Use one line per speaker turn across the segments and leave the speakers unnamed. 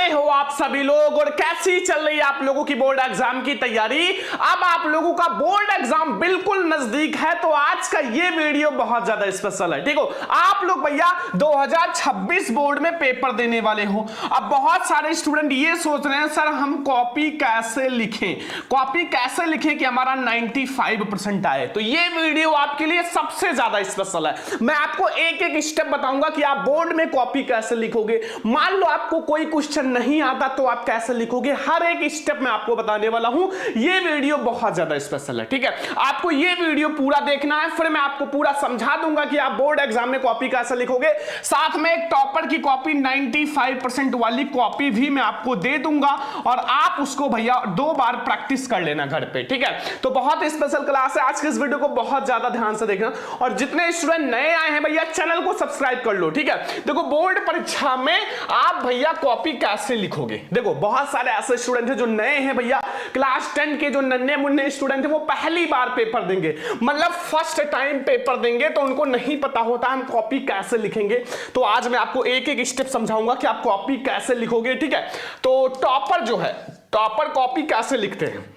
कैसे हो आप सभी लोग और कैसी चल रही है आप लोगों की बोर्ड एग्जाम की तैयारी। अब आप लोगों का बोर्ड एग्जाम बिल्कुल नजदीक है, तो आज का ये वीडियो बहुत ज्यादा स्पेशल है। ठीक हो, आप लोग भैया 2026 बोर्ड में पेपर देने वाले हो। अब बहुत सारे स्टूडेंट ये सोच रहे हैं सर हम कॉपी कैसे लिखें, कॉपी कैसे लिखें कि हमारा 95% आए। तो ये वीडियो आपके लिए सबसे ज्यादा स्पेशल है। मैं आपको एक एक स्टेप बताऊंगा कि आप बोर्ड में कॉपी कैसे लिखोगे। मान लो आपको कोई क्वेश्चन नहीं आता तो आप कैसे लिखोगे, हर एक स्टेप मैं आपको बताने वाला हूं। ये वीडियो बहुत ज्यादा स्पेशल है। ठीक है, आपको ये वीडियो पूरा देखना है, फिर मैं आपको पूरा समझा दूंगा कि आप बोर्ड एग्जाम में कॉपी कैसे लिखोगे। साथ में एक टॉपर की कॉपी 95% वाली कॉपी भी मैं आपको दे दूंगा और आप उसको भैया 2 बार प्रैक्टिस कर लेना घर पे। ठीक है, तो बहुत स्पेशल क्लास है। आज के इस वीडियो को बहुत ज्यादा ध्यान से देखना और जितने स्टूडेंट नए आए हैं भैया चैनल को सब्सक्राइब कर लो। ठीक है, देखो बोर्ड परीक्षा में आप भैया कॉपी कैसे लिखोगे। देखो बहुत सारे ऐसे स्टूडेंट हैं जो नए हैं भैया, क्लास 10 के जो नन्हे मुन्ने स्टूडेंट हैं वो पहली बार पेपर देंगे, मतलब फर्स्ट टाइम पेपर देंगे, तो उनको नहीं पता होता हम कॉपी कैसे लिखेंगे। तो आज मैं आपको एक एक स्टेप समझाऊंगा कि आप कॉपी कैसे लिखोगे। ठीक है, तो टॉपर जो है, टॉपर कॉपी कैसे लिखते हैं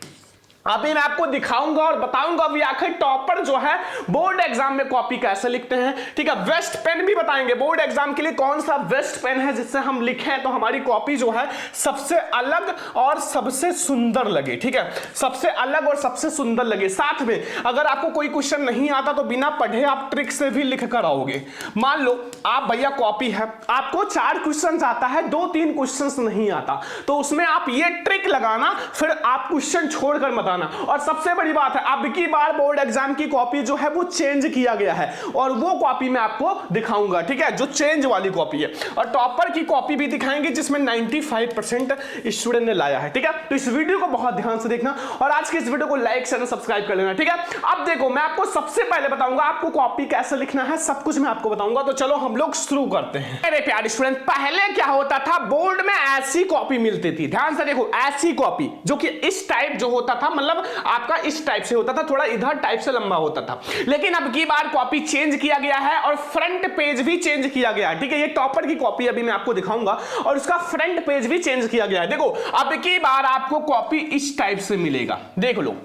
अभी मैं आपको दिखाऊंगा और बताऊंगा भी आखिर टॉपर जो है बोर्ड एग्जाम में कॉपी कैसे लिखते हैं। ठीक है, वेस्ट पेन भी बताएंगे बोर्ड एग्जाम के लिए कौन सा वेस्ट पेन है जिससे हम लिखें तो हमारी कॉपी जो है सबसे अलग और सबसे सुंदर लगे। ठीक है, सबसे अलग और सबसे सुंदर लगे। साथ में अगर आपको कोई क्वेश्चन नहीं आता तो बिना पढ़े आप ट्रिक से भी लिख कर आओगे। मान लो आप भैया कॉपी है, आपको 4 क्वेश्चन आता है, 2-3 क्वेश्चन नहीं आता, तो उसमें आप ये ट्रिक लगाना, फिर आप क्वेश्चन छोड़कर मत। और सबसे बड़ी बात है अब की बार बोर्ड एग्जाम की कॉपी जो है वो चेंज किया गया है और वो कॉपी मैं आपको दिखाऊंगा। ठीक है, जो चेंज वाली कॉपी है, और टॉपर की कॉपी भी दिखाएंगे जिसमें 95% स्टूडेंट ने लाया है। ठीक है, तो इस वीडियो को बहुत ध्यान से देखना और आज के इस वीडियो को लाइक शेयर सब्सक्राइब कर लेना। ठीक है, अब देखो मैं आपको सबसे पहले बताऊंगा आपको कॉपी कैसे लिखना है, सब कुछ मैं आपको बताऊंगा। तो चलो हम लोग शुरू करते हैं। मेरे प्यारे स्टूडेंट, पहले क्या होता था, बोर्ड में ऐसी कॉपी मिलती थी, ध्यान से देखो, ऐसी कॉपी जो कि इस टाइप जो होता था, मतलब आपका इस टाइप से होता था, थोड़ा इधर टाइप से लंबा होता था। लेकिन अब की बार कॉपी चेंज किया गया है और फ्रंट पेज भी चेंज किया गया है। ठीक है, ये टॉपर की कॉपी अभी मैं आपको दिखाऊंगा और उसका फ्रंट पेज भी चेंज किया गया है। देखो अब की बार आपको कॉपी इस टाइप से मिलेगा, देख लो,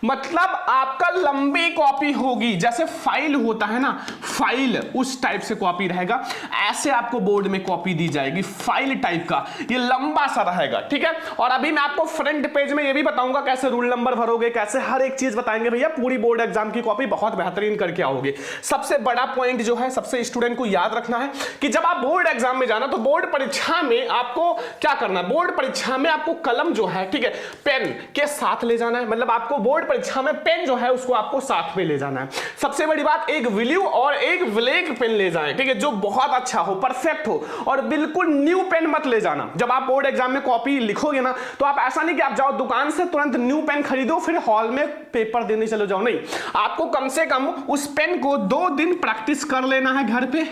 मतलब आपका लंबी कॉपी होगी, जैसे फाइल होता है ना, फाइल उस टाइप से कॉपी रहेगा। ऐसे आपको बोर्ड में कॉपी दी जाएगी फाइल टाइप का, ये लंबा सा रहेगा। ठीक है, और अभी मैं आपको फ्रंट पेज में ये भी बताऊंगा कैसे रूल नंबर भरोगे, कैसे हर एक चीज बताएंगे भैया। पूरी बोर्ड एग्जाम की कॉपी बहुत बेहतरीन करके आओगे। सबसे बड़ा पॉइंट जो है सबसे स्टूडेंट को याद रखना है कि जब आप बोर्ड एग्जाम में जाना तो बोर्ड परीक्षा में आपको क्या करना है, बोर्ड परीक्षा में आपको कलम जो है, ठीक है, पेन के साथ ले जाना है। मतलब आपको बोर्ड परीक्षा में पेन जो है उसको आपको साथ में ले जाना है। सबसे बड़ी बात, एक ब्लू और एक ब्लैक पेन ले जाएं। ठीक है, जो बहुत अच्छा हो, परफेक्ट हो, और बिल्कुल न्यू पेन मत ले जाना। जब आप बोर्ड एग्जाम में कॉपी लिखोगे ना तो आप ऐसा नहीं कि आप जाओ दुकान से तुरंत न्यू पेन खरीदो फिर हॉल में पेपर देने चले जाओ, नहीं। आपको कम से कम उस पेन को 2 दिन प्रैक्टिस कर लेना है घर पे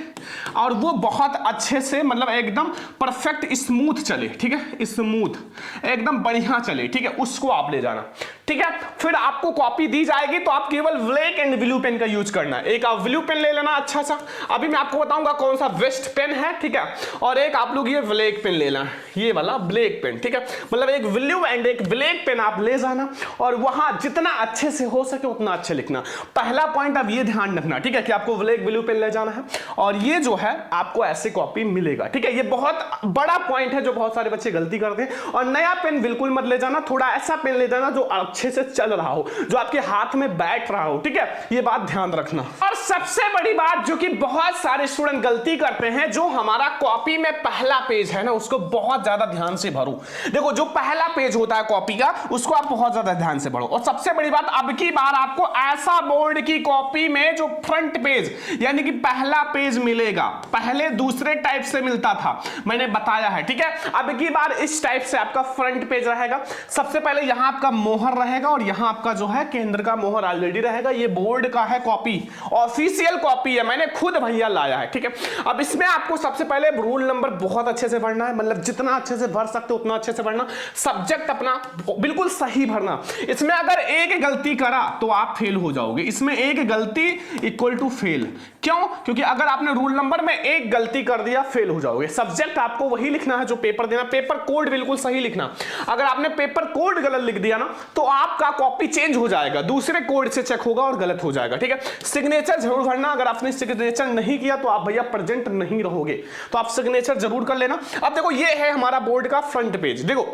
और वो बहुत अच्छे से, मतलब एकदम परफेक्ट स्मूथ चले। ठीक है, स्मूथ एकदम बढ़िया चले। ठीक है, उसको आप ले जाना। ठीक है, फिर आपको कॉपी दी जाएगी तो आप केवल ब्लैक एंड ब्लू पेन का यूज करना है। एक आप ब्लू पेन ले लेना अच्छा सा, अभी मैं आपको बताऊंगा कौन सा वेस्ट पेन है। ठीक है, और एक आप लोग ये ब्लैक पेन ले लेना, ये वाला ब्लैक पेन। ठीक है, मतलब एक ब्लू एंड एक ब्लैक पेन आप ले जाना और वहां जितना अच्छे से हो सके उतना अच्छे लिखना। पहला पॉइंट आप ये ध्यान रखना, ठीक है, कि आपको ब्लैक ब्लू पेन ले जाना है और ये जो है आपको ऐसे कॉपी मिलेगा। ठीक है, ये बहुत बड़ा पॉइंट है जो बहुत सारे बच्चे गलती करते हैं। और नया पेन बिल्कुल मत ले जाना, थोड़ा ऐसा पेन ले जाना जो अच्छे से चल रहा हो, जो आपके हाथ में बैठ रहा हो। ठीक है, ये बात ध्यान रखना। और सबसे बड़ी बात जो कि बहुत सारे स्टूडेंट गलती करते हैं, जो हमारा कॉपी में पहला पेज है ना उसको बहुत ज्यादा ध्यान से भरो। देखो जो पहला पेज होता है कॉपी का उसको आप बहुत ज्यादा ध्यान से पढ़ो। और सबसे बड़ी बात, अब की बार आपको ऐसा बोर्ड की कॉपी में जो फ्रंट पेज यानी कि पहला पेज मिलेगा, पहले दूसरे टाइप से मिलता था, मैंने बताया है। ठीक है, अब की बार इस टाइप से आपका फ्रंट पेज रहेगा। सबसे पहले यहां आपका मोहर रहेगा और यहां आपका जो है केंद्र का मोहर ऑलरेडी रहेगा। ये बोर्ड का है कॉपी, ऑफिशियल कॉपी है, मैंने खुद भैया लाया है। ठीक है, अब इसमें आपको सबसे पहले रूल नंबर बहुत अच्छे से भरना है, मतलब जितना अच्छे से भर सकते हो उतना अच्छे से भरना। सब्जेक्ट अपना बिल्कुल सही भरना। इसमें अगर एक गलती करा तो आप फेल हो जाओगे। इसमें एक गलती इक्वल टू फेल। क्यों? क्योंकि अगर आपने रूल नंबर में एक गलती कर दिया फेल हो जाओगे। सब्जेक्ट आपको वही लिखना है जो पेपर देना, पेपर कोड बिल्कुल सही लिखना। अगर आपने पेपर कोड गलत लिख दिया ना तो आपका कॉपी चेंज हो जाएगा, दूसरे कोड से चेक होगा और गलत हो जाएगा, ठीक है। सिग्नेचर जरूर भरना, अगर आपने सिग्नेचर नहीं किया तो आप भैया प्रेजेंट नहीं रहोगे, तो आप सिग्नेचर जरूर कर लेना। अब देखो ये है हमारा बोर्ड का फ्रंट पेज। देखो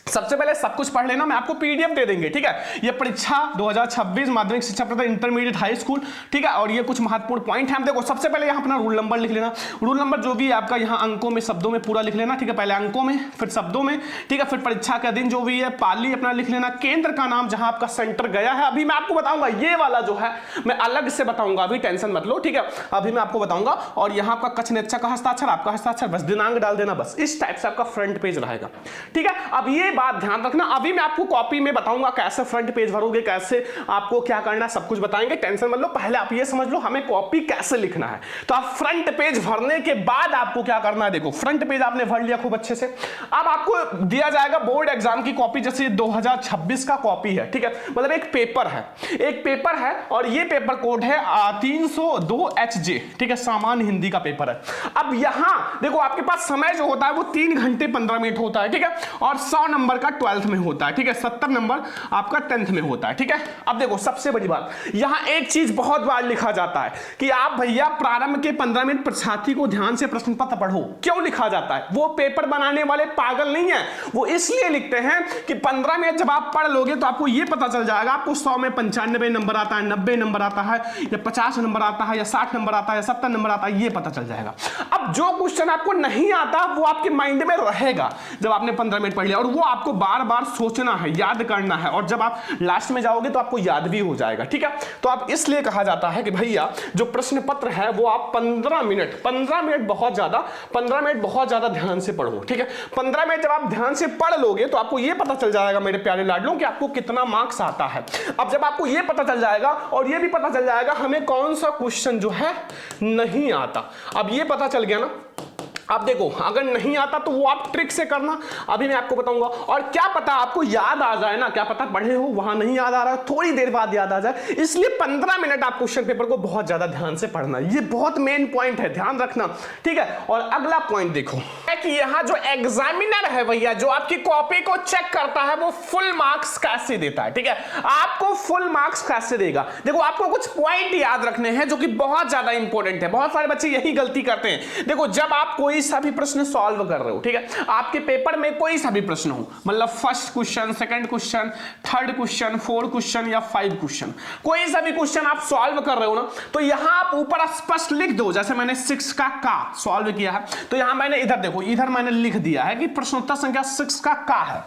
सबसे पहले सब कुछ पढ़ लेना, मैं आपको पीडीएफ दे देंगे, ठीक है। ये परीक्षा 2026 माध्यमिक शिक्षा प्रदाता इंटरमीडिएट हाई स्कूल, ठीक है। और ये कुछ महत्वपूर्ण पॉइंट हैं। देखो सबसे पहले यहाँ अपना रूल नंबर लिख लेना, रूल नंबर जो भी है आपका यहाँ अंकों में शब्दों में पूरा लिख लेना, ठीक है। पहले अंकों में फिर शब्दों में, ठीक है। फिर परीक्षा का दिन जो भी है पाली अपना लिख लेना, केंद्र का नाम जहां आपका सेंटर गया है, अभी मैं आपको बताऊंगा, ये वाला जो है मैं अलग से बताऊंगा, अभी टेंशन मत लो, ठीक है। अभी मैं आपको बताऊंगा। और यहाँ आपका कचनेच्छा का हस्ताक्षर, आपका हस्ताक्षर, बस दिनांक डाल देना, बस इस टाइप से आपका फ्रंट पेज रहेगा, ठीक है। अब ये बात ध्यान रखना, अभी मैं आपको कॉपी में बताऊंगा कैसे फ्रंट पेज भरोगे, कैसे आपको क्या करना है, सब कुछ बताएंगे, टेंशन मत लो। पहले आप ये समझ लो हमें कॉपी कैसे लिखना है। तो आप फ्रंट पेज भरने के बाद आपको क्या करना है, देखो फ्रंट पेज आपने भर लिया खूब अच्छे से। अब आपको दिया जाएगा बोर्ड एग्जाम की कॉपी, जैसे 2026 का कॉपी है, ठीक है। मतलब एक पेपर है और ये पेपर कोड है 302 HJ, ठीक है। सामान्य हिंदी का पेपर है। अब यहां देखो आपके पास समय जो होता है वो 3 घंटे 15 मिनट होता है, ठीक है। और 100 नंबर का 12th में होता है, ठीक है। 70 नंबर आपका 10th में होता है, ठीक है। अब देखो सबसे बड़ी बात, यहां एक चीज बहुत बार लिखा जाता है कि आप भैया प्रारंभ के 15 मिनट परीक्षार्थी को ध्यान से प्रश्न पत्र पढ़ो। क्यों लिखा जाता है? वो पेपर बनाने वाले पागल नहीं है, वो इसलिए लिखते हैं कि 15 मिनट जब आप पढ़ लोगे तो आपको यह पता चल जाएगा आपको 100 में 95 नंबर आता है, 90 नंबर आता है, या 50 नंबर आता है, या 60 नंबर आता है, या 70 नंबर आता है, ये पता चल जाएगा। अब जो क्वेश्चन आपको नहीं आता वो आपके माइंड में रहेगा जब आपने 15 मिनट पढ़ लिया, और वो आपको बार बार सोचना है, याद करना है, और जब आप लास्ट में जाओगे तो आपको याद भी हो जाएगा, ठीक है। तो आप इसलिए कहा जाता है कि भैया जो प्रश्न पत्र है वो आप 15 मिनट बहुत ज्यादा ध्यान से पढ़ो, ठीक है। 15 मिनट जब आप ध्यान से पढ़ लोगे तो आपको यह पता चल जाएगा मेरे प्यारे लाडलों कि आपको कितना मार्क्स आता है। अब जब आपको यह पता चल जाएगा और यह भी पता चल जाएगा हमें कौन सा क्वेश्चन जो है नहीं आता, अब यह पता चल गया ना। अब देखो अगर नहीं आता तो वो आप ट्रिक से करना, अभी मैं आपको बताऊंगा। और क्या पता आपको याद आ जाए ना, क्या पता पढ़े हो वहां नहीं याद आ रहा है, थोड़ी देर बाद याद आ जाए, इसलिए 15 मिनट आप क्वेश्चन पेपर को बहुत ज्यादा ध्यान से पढ़ना, ये बहुत मेन पॉइंट है, ध्यान रखना, ठीक है। और अगला पॉइंट देखो कि यहाँ जो एग्जामिनर है भैया, जो आपकी कॉपी को चेक करता है, वो फुल मार्क्स कैसे देता है, ठीक है। आपको फुल मार्क्स कैसे देगा, देखो आपको कुछ पॉइंट याद रखने हैं जो कि बहुत ज्यादा इंपॉर्टेंट है। बहुत सारे बच्चे यही गलती करते हैं। देखो जब आप कोई सा भी प्रश्न सॉल्व कर रहे हो, ठीक है, आपके पेपर में कोई सा भी प्रश्न हो, मतलब first question, second question, third question, fourth question या 5 क्वेश्चन, कोई सा भी क्वेश्चन आप सॉल्व कर रहे हो ना, तो यहां आप ऊपर स्पष्ट लिख दो। जैसे मैंने 6 का सॉल्व किया है तो यहां मैंने इधर देखो, इधर मैंने लिख दिया है कि प्रश्नोत्तर संख्या 6 का है।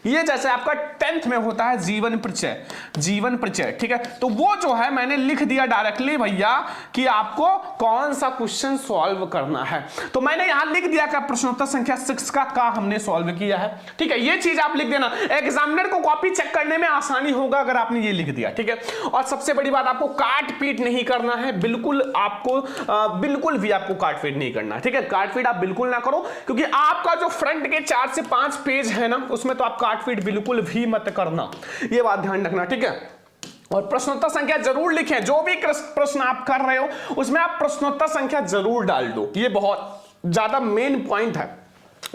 ये जैसे आपका 10th में होता है जीवन परिचय, ठीक है। तो वो जो है मैंने लिख दिया डायरेक्टली भैया कि आपको कौन सा क्वेश्चन सॉल्व करना है, तो मैंने यहां लिख दिया कि प्रश्नोत्तर संख्या 6 का हमने सॉल्व किया है, ठीक है। ये चीज आप लिख देना, एग्जामिनर को कॉपी चेक करने में आसानी होगा अगर आपने ये लिख दिया, ठीक है। और सबसे बड़ी बात, आपको काट पीट नहीं करना है, बिल्कुल भी आपको काट पीट नहीं करना है, ठीक है। काट पीट आप बिल्कुल ना करो, क्योंकि आपका जो फ्रंट के 4 से 5 पेज है ना, उसमें तो आप काटपीट बिल्कुल भी मत करना, ये बात ध्यान रखना, ठीक है। और प्रश्नोत्तर संख्या जरूर लिखें, जो भी प्रश्न आप कर रहे हो उसमें आप प्रश्नोत्तर संख्या जरूर डाल दो, ये बहुत ज्यादा मेन पॉइंट है।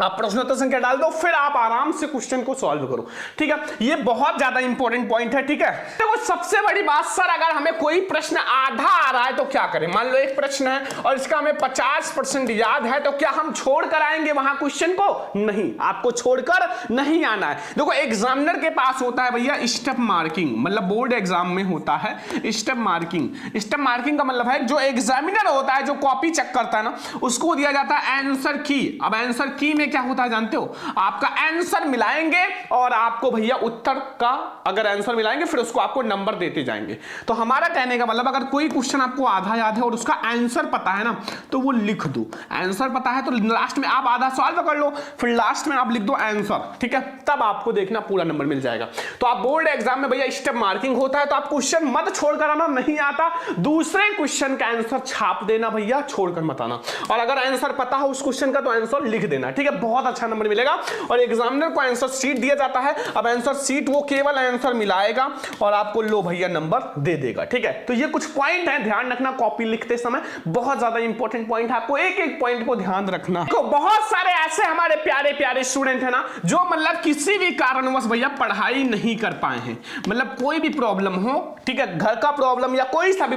आप प्रश्नोत्तर संख्या डाल दो, फिर आप आराम से क्वेश्चन को सॉल्व करो, ठीक है। ये बहुत ज्यादा इंपॉर्टेंट पॉइंट है, ठीक है। देखो सबसे बड़ी बात, सर अगर हमें कोई प्रश्न आधा आ रहा है तो क्या करें? मान लो एक प्रश्न है और इसका हमें 50% याद है, तो क्या हम छोड़ कर आएंगे वहां क्वेश्चन को? नहीं, आपको छोड़कर नहीं आना है। देखो एग्जामिनर के पास होता है भैया स्टेप मार्किंग, मतलब बोर्ड एग्जाम में होता है स्टेप मार्किंग। स्टेप मार्किंग का मतलब है जो एग्जामिनर होता है, जो कॉपी चेक करता है ना, उसको दिया जाता है आंसर की। अब आंसर की में क्या होता है जानते हो? आपका आंसर मिलाएंगे और आपको भैया उत्तर का अगर आंसर मिलाएंगे फिर उसको आपको नंबर देते जाएंगे। तो हमारा कहने का मतलब, अगर कोई क्वेश्चन आपको आधा याद है और उसका आंसर पता है ना, तो वो लिख दो। आंसर पता है तो लास्ट में आप आधा सॉल्व कर लो, फिर लास्ट में आप लिख दो आंसर, ठीक है। तब आपको देखना पूरा नंबर मिल जाएगा। तो आप बोर्ड एग्जाम में भैया स्टेप मार्किंग होता है, तो आप क्वेश्चन मत छोड़कर आना, नहीं आता दूसरे क्वेश्चन का आंसर छाप देना भैया, छोड़कर मत आना। और अगर आंसर पता हो उस क्वेश्चन का तो आंसर लिख देना, ठीक है। बहुत अच्छा नंबर मिलेगा। और एग्जामिनर को आंसर शीट दिया जाता है, अब आंसर शीट वो केवल आंसर मिलाएगा और आपको लो भैया नंबर दे देगा। ठीक है, तो ये कुछ पॉइंट है, ध्यान रखना कॉपी लिखते समय, बहुत ज्यादा इंपॉर्टेंट पॉइंट है, आपको एक एक पॉइंट को ध्यान रखना। देखो बहुत सारे ऐसे हमारे प्यारे प्यारे स्टूडेंट है ना जो मतलब किसी भी कारणवश भैया पढ़ाई नहीं कर पाए हैं, मतलब कोई भी प्रॉब्लम हो, ठीक है, घर का प्रॉब्लम या कोई सा भी